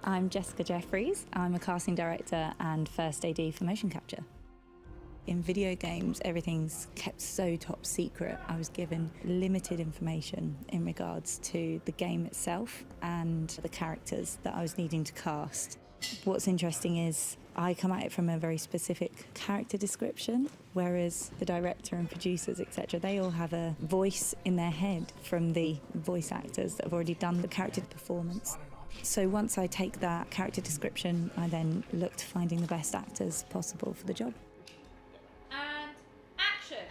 I'm Jessica Jeffries. I'm a casting director and first AD for motion capture. In video games, everything's kept so top secret. I was given limited information in regards to the game itself and the characters that I was needing to cast. What's interesting is I come at it from a very specific character description, whereas the director and producers, etc., they all have a voice in their head from the voice actors that have already done the character performance. So once I take that character description, I then look to finding the best actors possible for the job. And action!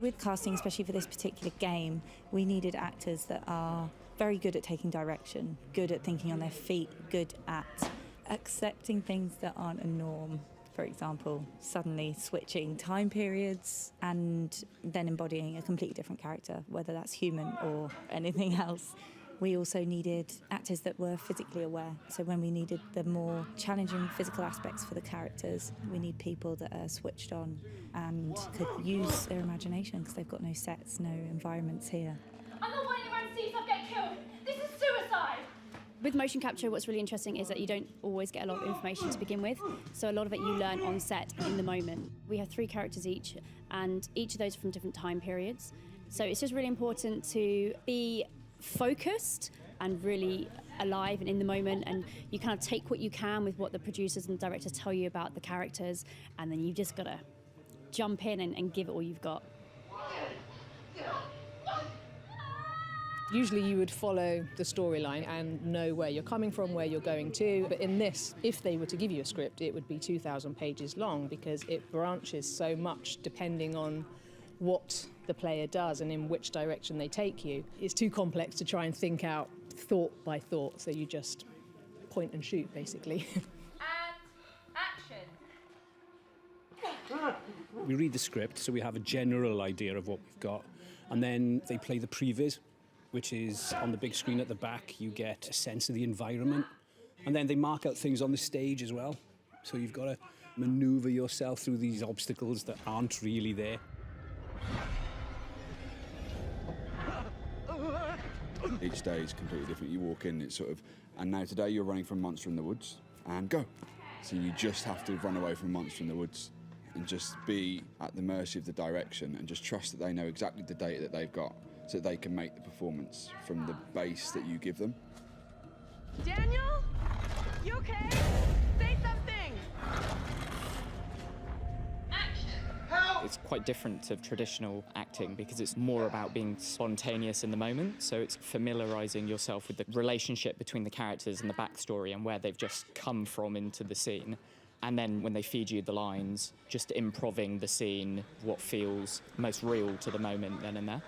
With casting, especially for this particular game, we needed actors that are very good at taking direction, good at thinking on their feet, good at accepting things that aren't a norm. For example, suddenly switching time periods and then embodying a completely different character, whether that's human or anything else. We also needed actors that were physically aware. So when we needed the more challenging physical aspects for the characters, we need people that are switched on and could use their imagination because they've got no sets, no environments here. I'm not wanting anyone to see yourself get killed. This is suicide. With motion capture, what's really interesting is that you don't always get a lot of information to begin with. So a lot of it you learn on set in the moment. We have 3 characters each, and each of those are from different time periods. So it's just really important to be focused and really alive and in the moment, and you kind of take what you can with what the producers and directors tell you about the characters, and then you've just got to jump in and give it all you've got. Usually you would follow the storyline and know where you're coming from, where you're going to. But in this, if they were to give you a script, it would be 2,000 pages long because it branches so much depending on what the player does and in which direction they take you. It's too complex to try and think out thought by thought, so you just point and shoot, basically. And action! We read the script, so we have a general idea of what we've got, and then they play the previs, which is on the big screen at the back. You get a sense of the environment, and then they mark out things on the stage as well. So you've got to maneuver yourself through these obstacles that aren't really there. Each day is completely different. You walk in, it's sort of, and now today you're running from Monster in the Woods, and go. So you just have to run away from Monster in the Woods and just be at the mercy of the direction and just trust that they know exactly the data that they've got so that they can make the performance from the base that you give them. Daniel? You okay? Say something! It's quite different to traditional acting because it's more about being spontaneous in the moment. So it's familiarising yourself with the relationship between the characters and the backstory and where they've just come from into the scene. And then when they feed you the lines, just improving the scene, what feels most real to the moment then and there.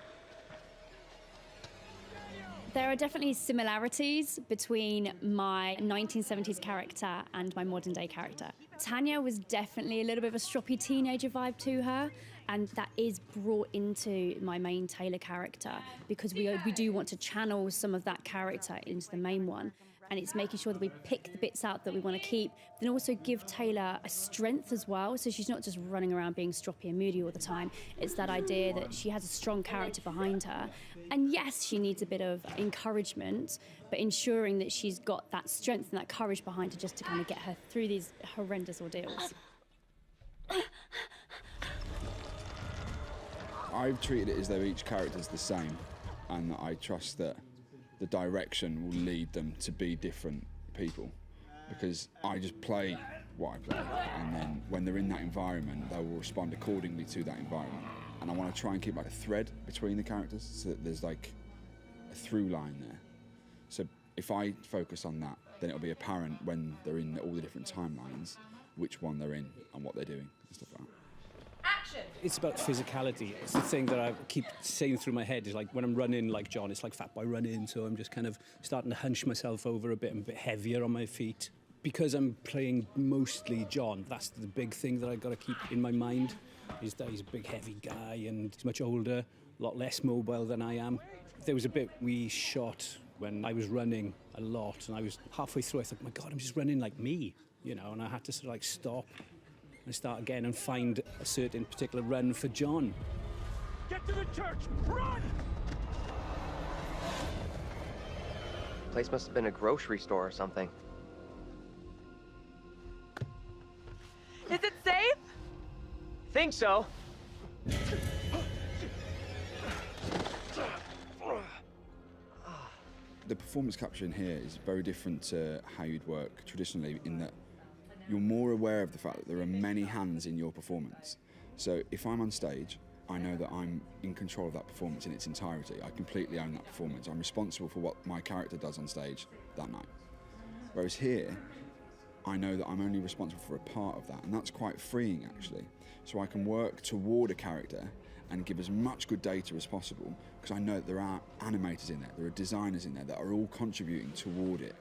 There are definitely similarities between my 1970s character and my modern day character. Tanya was definitely a little bit of a stroppy teenager vibe to her, and that is brought into my main Taylor character because we do want to channel some of that character into the main one. And it's making sure that we pick the bits out that we want to keep, then also give Taylor a strength as well, so she's not just running around being stroppy and moody all the time. It's that idea that she has a strong character behind her. And yes, she needs a bit of encouragement, but ensuring that she's got that strength and that courage behind her just to kind of get her through these horrendous ordeals. I've treated it as though each character's the same, and that I trust that the direction will lead them to be different people, because I just play what I play, and then when they're in that environment they will respond accordingly to that environment. And I want to try and keep like a thread between the characters so that there's like a through line there. So if I focus on that, then it'll be apparent when they're in all the different timelines which one they're in and what they're doing and stuff like that. Action! It's about physicality. It's the thing that I keep saying through my head is like when I'm running like John, it's like Fat Boy running, so I'm just kind of starting to hunch myself over a bit. I'm a bit heavier on my feet. Because I'm playing mostly John, that's the big thing that I've got to keep in my mind, is that he's a big heavy guy and he's much older, a lot less mobile than I am. There was a bit we shot when I was running a lot, and I was halfway through, I thought, my God, I'm just running like me, you know, and I had to sort of like stop and start again and find a certain particular run for John. Get to the church! Run! The place must have been a grocery store or something. think so. The performance capture in here is very different to how you'd work traditionally, in that you're more aware of the fact that there are many hands in your performance. So if I'm on stage, I know that I'm in control of that performance in its entirety. I completely own that performance. I'm responsible for what my character does on stage that night. Whereas here, I know that I'm only responsible for a part of that, and that's quite freeing actually. So I can work toward a character and give as much good data as possible, because I know that there are animators in there, there are designers in there that are all contributing toward it.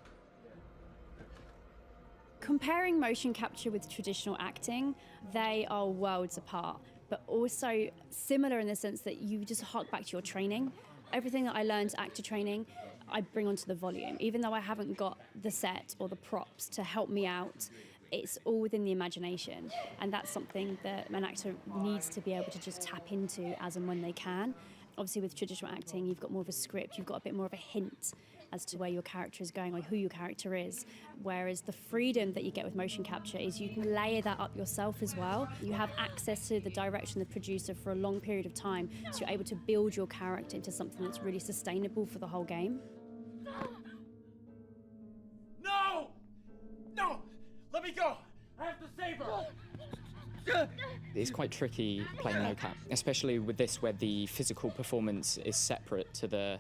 Comparing motion capture with traditional acting, they are worlds apart, but also similar in the sense that you just hark back to your training. Everything that I learned actor training, I bring onto the volume. Even though I haven't got the set or the props to help me out, it's all within the imagination. And that's something that an actor needs to be able to just tap into as and when they can. Obviously with traditional acting, you've got more of a script, you've got a bit more of a hint as to where your character is going or who your character is. Whereas the freedom that you get with motion capture is you can layer that up yourself as well. You have access to the direction of the producer for a long period of time, so you're able to build your character into something that's really sustainable for the whole game. No! No! Let me go! I have to save her! It's quite tricky playing mocap, especially with this where the physical performance is separate to the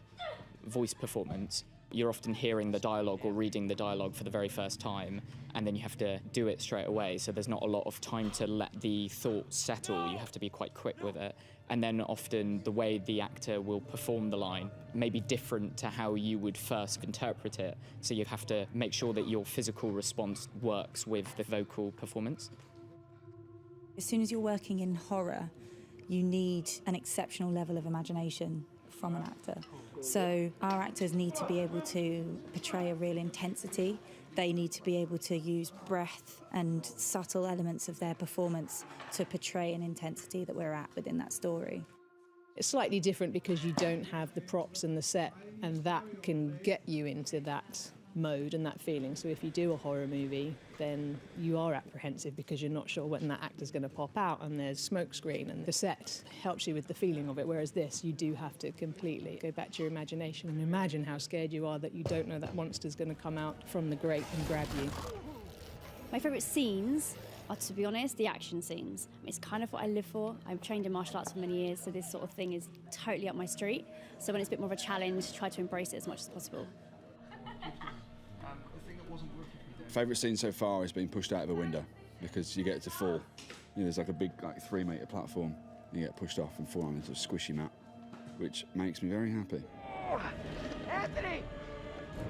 voice performance. You're often hearing the dialogue or reading the dialogue for the very first time, and then you have to do it straight away, so there's not a lot of time to let the thoughts settle. You have to be quite quick with it. And then often the way the actor will perform the line may be different to how you would first interpret it, so you have to make sure that your physical response works with the vocal performance. As soon as you're working in horror, you need an exceptional level of imagination from an actor. So our actors need to be able to portray a real intensity. They need to be able to use breath and subtle elements of their performance to portray an intensity that we're at within that story. It's slightly different because you don't have the props and the set, and that can get you into that mode and that feeling. So if you do a horror movie, then you are apprehensive because you're not sure when that actor's going to pop out, and there's smoke screen, and the set helps you with the feeling of it, whereas this, you do have to completely go back to your imagination and imagine how scared you are that you don't know that monster's going to come out from the grate and grab you. My favourite scenes are, to be honest, the action scenes. It's kind of what I live for. I've trained in martial arts for many years, so this sort of thing is totally up my street. So when it's a bit more of a challenge, try to embrace it as much as possible. Favourite scene so far is being pushed out of a window, because you get to fall. You know, there's like a big 3-metre platform, and you get pushed off and fall on into a squishy mat, which makes me very happy. Anthony!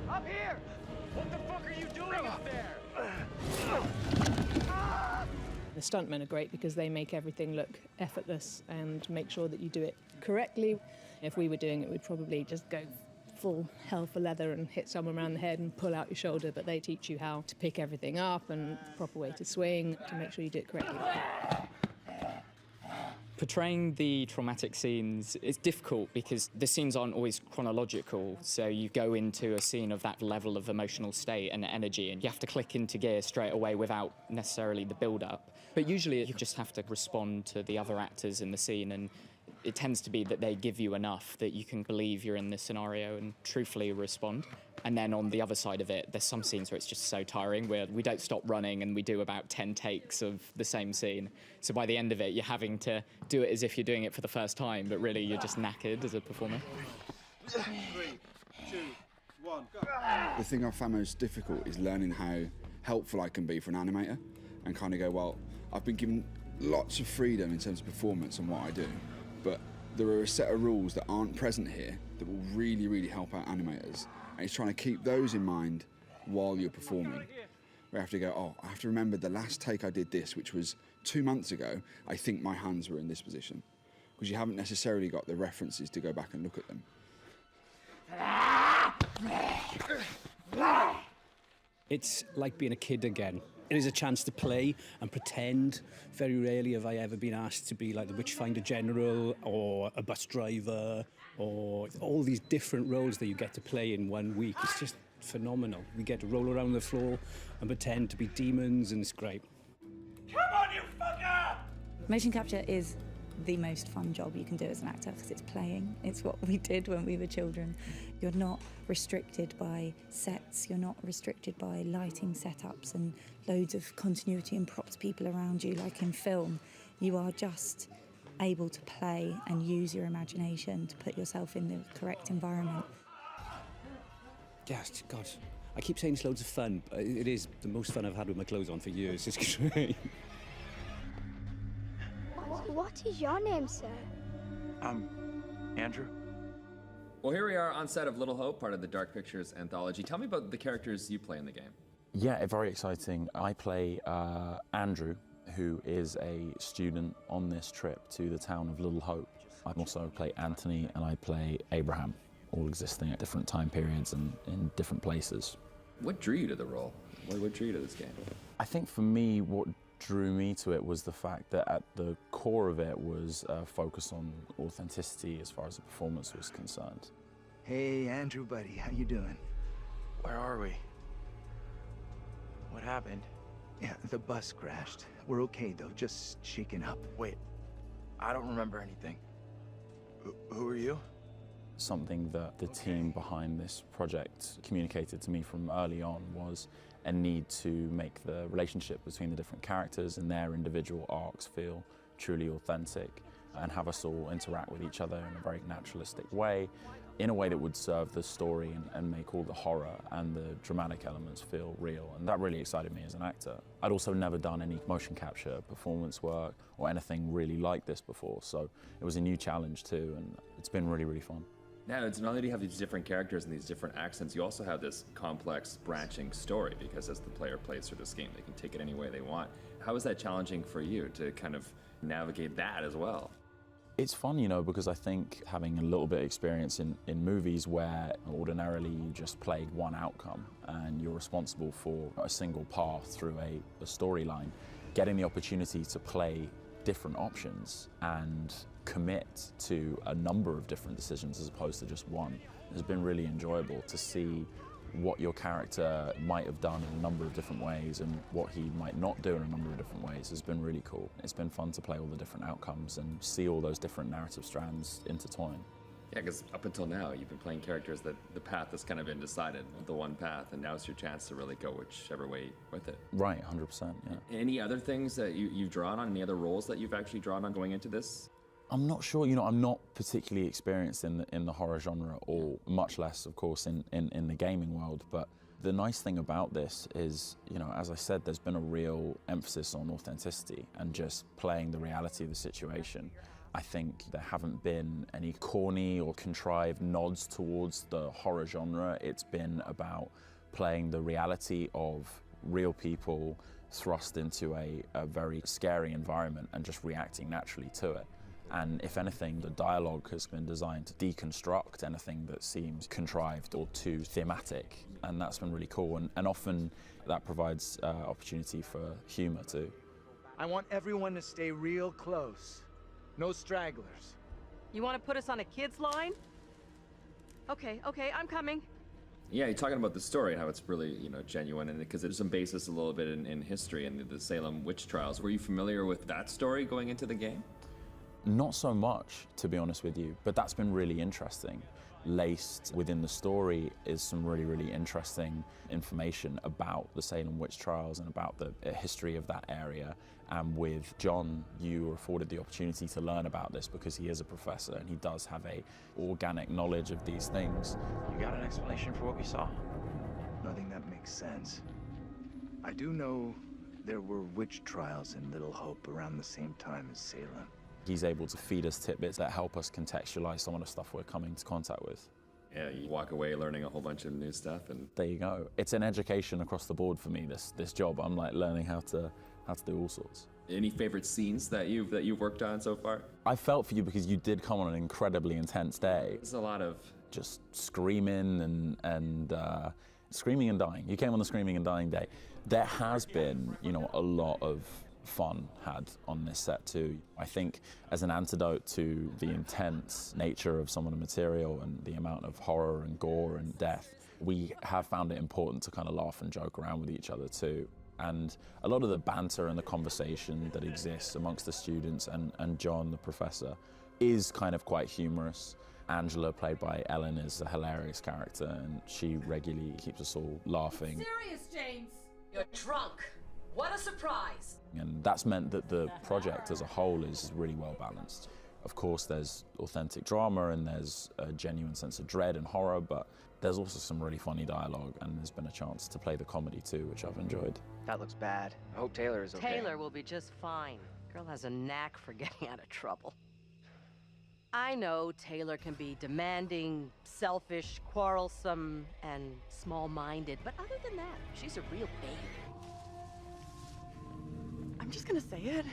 Up here! What the fuck are you doing up there? The stuntmen are great because they make everything look effortless and make sure that you do it correctly. If we were doing it, we'd probably just go full hell for leather and hit someone around the head and pull out your shoulder, but they teach you how to pick everything up and the proper way to swing to make sure you do it correctly. Portraying the traumatic scenes is difficult because the scenes aren't always chronological, so you go into a scene of that level of emotional state and energy, and you have to click into gear straight away without necessarily the build-up. But usually you just have to respond to the other actors in the scene, and it tends to be that they give you enough that you can believe you're in this scenario and truthfully respond. And then on the other side of it, there's some scenes where it's just so tiring, where we don't stop running and we do about 10 takes of the same scene. So by the end of it, you're having to do it as if you're doing it for the first time, but really you're just knackered as a performer. 3, 2, 1, go. The thing I found most difficult is learning how helpful I can be for an animator, and kind of go, well, I've been given lots of freedom in terms of performance and what I do, but there are a set of rules that aren't present here that will really, really help out animators. And it's trying to keep those in mind while you're performing. We have to go, oh, I have to remember the last take I did this, which was 2 months ago, I think my hands were in this position. Because you haven't necessarily got the references to go back and look at them. It's like being a kid again. It is a chance to play and pretend. Very rarely have I ever been asked to be like the Witchfinder General or a bus driver, or all these different roles that you get to play in 1 week. It's just phenomenal. We get to roll around the floor and pretend to be demons, and it's great. Come on, you fucker! Motion capture is the most fun job you can do as an actor because it's playing. It's what we did when we were children. You're not restricted by sets, you're not restricted by lighting setups and loads of continuity and props people around you like in film. You are just able to play and use your imagination to put yourself in the correct environment. Yes, God, I keep saying it's loads of fun, but it is the most fun I've had with my clothes on for years. It's great. What is your name, sir? I'm Andrew. Well, here we are on set of Little Hope, part of the Dark Pictures Anthology. Tell me about the characters you play in the game. Yeah, very exciting. I play Andrew, who is a student on this trip to the town of Little Hope. I also play Anthony and I play Abraham, all existing at different time periods and in different places. What drew you to the role? What drew you to this game? I think for me, what drew me to it was the fact that at the core of it was a focus on authenticity as far as the performance was concerned. Hey, Andrew, buddy, how you doing? Where are we? What happened? Yeah, the bus crashed. We're okay, though, just shaken up. Wait, I don't remember anything. Who are you? Something that the team behind this project communicated to me from early on was a need to make the relationship between the different characters and their individual arcs feel truly authentic and have us all interact with each other in a very naturalistic way, in a way that would serve the story and make all the horror and the dramatic elements feel real. And that really excited me as an actor. I'd also never done any motion capture performance work or anything really like this before, so it was a new challenge too, and it's been really, really fun. Now, it's not only do you have these different characters and these different accents, you also have this complex branching story, because as the player plays through this game, they can take it any way they want. How is that challenging for you to kind of navigate that as well? It's fun, you know, because I think having a little bit of experience in movies where ordinarily you just play one outcome and you're responsible for a single path through a storyline, getting the opportunity to play different options and commit to a number of different decisions as opposed to just one has been really enjoyable. To see what your character might have done in a number of different ways and what he might not do in a number of different ways has been really cool. It's been fun to play all the different outcomes and see all those different narrative strands intertwine. Yeah, because up until now, you've been playing characters that the path has kind of been decided, the one path, and now it's your chance to really go whichever way with it. Right, 100%, yeah. Any other things that you've drawn on, any other roles that you've actually drawn on going into this? I'm not sure, you know, I'm not particularly experienced in the horror genre, or much less, of course, in the gaming world, but the nice thing about this is, you know, as I said, there's been a real emphasis on authenticity and just playing the reality of the situation. I think there haven't been any corny or contrived nods towards the horror genre. It's been about playing the reality of real people thrust into a very scary environment and just reacting naturally to it. And if anything, the dialogue has been designed to deconstruct anything that seems contrived or too thematic, and that's been really cool. And often that provides opportunity for humor too. I want everyone to stay real close. No stragglers. You want to put us on a kid's line? Okay, I'm coming. Yeah, you're talking about the story and how it's really, you know, genuine, and because there's some basis a little bit in history and the Salem witch trials. Were you familiar with that story going into the game? Not so much, to be honest with you, but that's been really interesting. Laced within the story is some really, really interesting information about the Salem witch trials and about the history of that area. And with John, you were afforded the opportunity to learn about this because he is a professor and he does have a organic knowledge of these things. You got an explanation for what we saw? Nothing that makes sense. I do know there were witch trials in Little Hope around the same time as Salem. He's able to feed us tidbits that help us contextualize some of the stuff we're coming into contact with. Yeah, you walk away learning a whole bunch of new stuff, and there you go. It's an education across the board for me, this job. I'm like learning how to do all sorts. Any favorite scenes that you've worked on so far? I felt for you because you did come on an incredibly intense day. There's a lot of just screaming and screaming and dying. You came on the screaming and dying day. There has been, you know, a lot of fun had on this set too. I think as an antidote to the intense nature of some of the material and the amount of horror and gore and death, we have found it important to kind of laugh and joke around with each other too. And a lot of the banter and the conversation that exists amongst the students and John, the professor, is kind of quite humorous. Angela, played by Ellen, is a hilarious character, and she regularly keeps us all laughing. Serious, James? You're drunk. What a surprise. And that's meant that the project as a whole is really well balanced. Of course, there's authentic drama and there's a genuine sense of dread and horror, but there's also some really funny dialogue, and there's been a chance to play the comedy too, which I've enjoyed. That looks bad. I hope Taylor is okay. Taylor will be just fine. Girl has a knack for getting out of trouble. I know Taylor can be demanding, selfish, quarrelsome, and small-minded, but other than that, she's a real baby. I'm just gonna say it.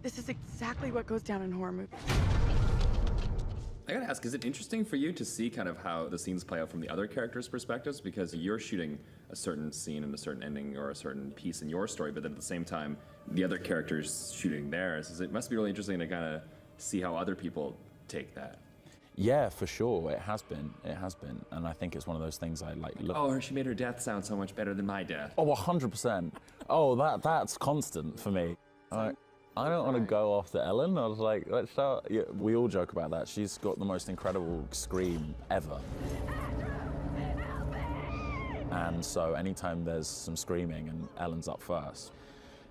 This is exactly what goes down in horror movies. I gotta ask, is it interesting for you to see kind of how the scenes play out from the other characters' perspectives? Because you're shooting a certain scene and a certain ending or a certain piece in your story, but then at the same time, the other characters shooting theirs. It must be really interesting to kind of see how other people take that. Yeah, for sure, it has been, and I think it's one of those things I like look. Oh, she made her death sound so much better than my death. Oh, 100%. Oh, that's constant for me. I don't want to go after Ellen. I was like, let's start. Yeah, we all joke about that. She's got the most incredible scream ever. And so anytime there's some screaming and Ellen's up first,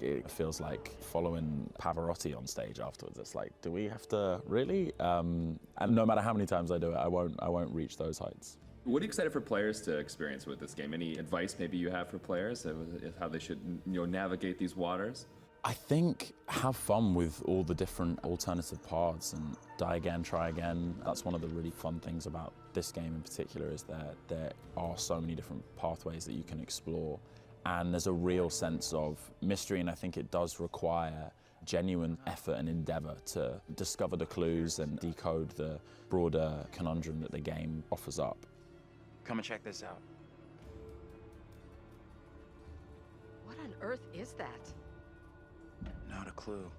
it feels like following Pavarotti on stage afterwards. It's like, do we have to really? And no matter how many times I do it, I won't reach those heights. What are you excited for players to experience with this game? Any advice maybe you have for players of how they should navigate these waters? I think have fun with all the different alternative paths and die again, try again. That's one of the really fun things about this game in particular, is that there are so many different pathways that you can explore. And there's a real sense of mystery, and I think it does require genuine effort and endeavor to discover the clues and decode the broader conundrum that the game offers up. Come and check this out. What on earth is that? Not a clue.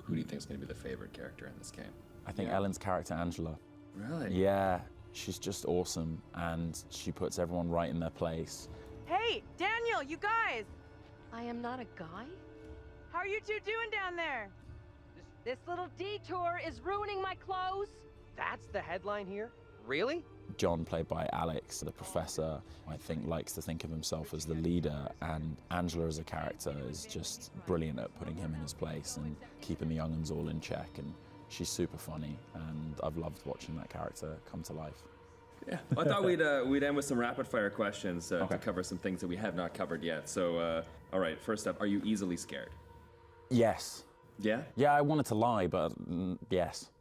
Who do you think is going to be the favorite character in this game? I think Ellen's character, Angela. Really? Yeah, she's just awesome, and she puts everyone right in their place. Hey, Daniel, you guys! I am not a guy? How are you two doing down there? This little detour is ruining my clothes? That's the headline here? Really? John, played by Alex, the professor, I think likes to think of himself as the leader, and Angela as a character is just brilliant at putting him in his place and keeping the young'uns all in check, and she's super funny, and I've loved watching that character come to life. Yeah, well, I thought we'd end with some rapid-fire questions to cover some things that we have not covered yet. So, all right, first up, are you easily scared? Yes. Yeah? Yeah, I wanted to lie, but yes.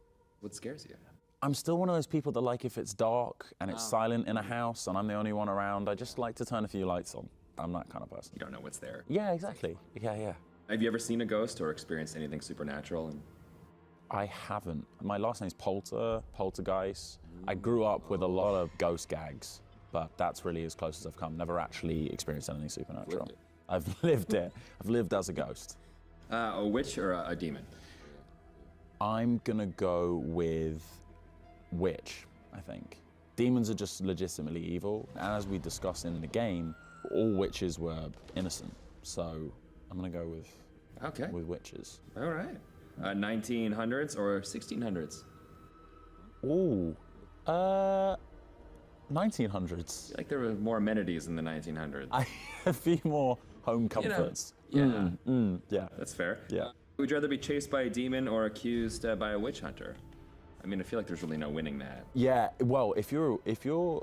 What scares you? I'm still one of those people that, like, if it's dark and it's silent in a house and I'm the only one around, I just like to turn a few lights on. I'm that kind of person. You don't know what's there. Yeah, exactly. Yeah. Have you ever seen a ghost or experienced anything supernatural? I haven't. My last name's Poltergeist. I grew up with a lot of ghost gags, but that's really as close as I've come. Never actually experienced anything supernatural. I've lived it. I've lived as a ghost. A witch or a demon? I'm gonna go with witch, I think. Demons are just legitimately evil, and as we discussed in the game, all witches were innocent. So I'm gonna go with witches. All right. 1900s or 1600s? Ooh, 1900s. I feel like there were more amenities in the 1900s. A few more home comforts. Yeah. Yeah. That's fair. Yeah. Would you rather be chased by a demon or accused by a witch hunter? I mean, I feel like there's really no winning that. Yeah, well, if you're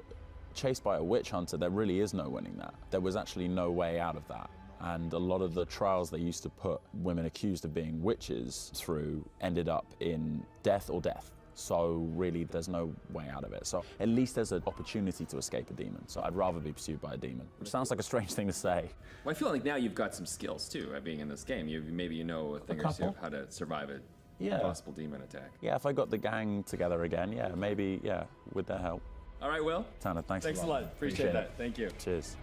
chased by a witch hunter, there really is no winning that. There was actually no way out of that. And a lot of the trials they used to put women accused of being witches through ended up in death or death. So really, there's no way out of it. So at least there's an opportunity to escape a demon. So I'd rather be pursued by a demon, which sounds like a strange thing to say. Well, I feel like now you've got some skills too, being in this game. Maybe you know a thing or two of how to survive a possible demon attack. Yeah, if I got the gang together again, maybe, with their help. All right, Will. Tanner, thanks a lot. Appreciate that. Thank you. Cheers.